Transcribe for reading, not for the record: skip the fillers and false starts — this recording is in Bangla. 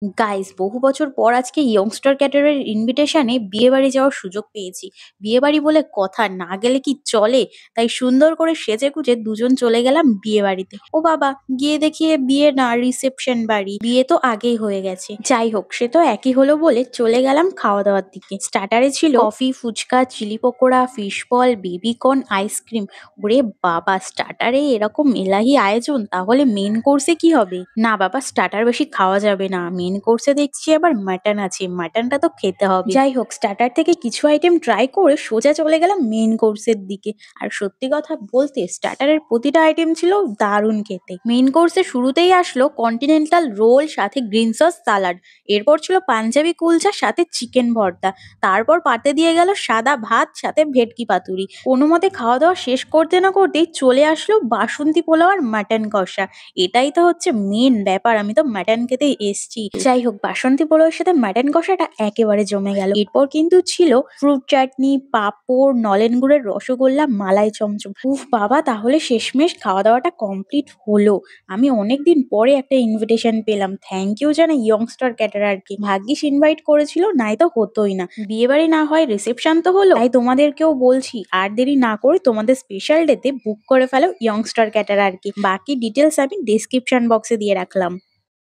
গাইস, বহু বছর পর আজকে ইয়ংস্টার ক্যাটারের ইনভিটেশনে বিয়ে বাড়ি যাওয়ার সুযোগ পেয়েছি। বিয়ে বাড়ি বলে কথা, না গেলে কি চলে? তাই সুন্দর করে সেজে গুজে দুজন চলে গেলাম বিয়ে বাড়িতে। ও বাবা, গিয়ে দেখি এ বিয়ে না, রিসেপশন বাড়ি। বিয়ে তো আগেই হয়ে গেছে। যাই হোক, সে তো একই হলো বলে চলে গেলাম খাওয়া দাওয়ার দিকে। স্টার্টারে ছিল coffee, fuchka, chilli pakora, fish ball, baby corn, ice cream. ওরে বাবা, স্টার্টারে এরকম এলাহি আয়োজন, তাহলে মেন কোর্সে কি হবে? না বাবা, স্টার্টার বেশি খাওয়া যাবে না। মেন কোর্সে দেখছি আবার মাটন আছে, মাটনটা তো খেতে হবে। যাই হোক, স্টার্টার থেকে কিছু আইটেম ট্রাই করে সোজা চলে গেলাম মেন কোর্সের দিকে। আর সত্যি কথা বলতে, স্টার্টারের প্রতিটা আইটেম ছিল দারুণ খেতে। মেন কোর্সে শুরুতেই আসলো কন্টিনেন্টাল রোল, সাথে গ্রিন সস সালাড। এরপর ছিল পাঞ্জাবি কুলচা, সাথে চিকেন ভর্তা। তারপর পাতে দিয়ে গেল সাদা ভাত, সাথে ভেটকি পাতুরি। কোনো মতে খাওয়া দাওয়া শেষ করতে না করতেই চলে আসলো বাসন্তী পোলাও আর মাটন কষা। এটাই তো হচ্ছে মেন ব্যাপার, আমি তো মাটন খেতে এসছি। যাই হোক, বাসন্তী পোলাওয়ের সাথে মাটন কষাটা একেবারে জমে গেল। এরপর কিন্তু ছিল ফ্রুট চাটনি, পাঁপড়, নলেন গুড়ের রসগোল্লা, মালাই চমচম। উফ বাবা, তাহলে শেষমেশ খাওয়া দাওয়াটা কমপ্লিট হলো। আমি অনেকদিন পরে একটা ইনভিটেশন পেলাম। থ্যাংক ইউ জানাই ইয়ংস্টার ক্যাটারারকে। ভাগ্যিস ইনভাইট করেছিল, নাই তো হতোই না। বিয়ে বাড়ি না হয় রিসেপশন তো হলো। তাই তোমাদেরকেও বলছি, আর দেরি না করে তোমাদের স্পেশাল ডেতে বুক করে ফেলো ইয়ংস্টার ক্যাটারারকে। বাকি ডিটেলস আমি ডেসক্রিপশন বক্সে দিয়ে রাখলাম।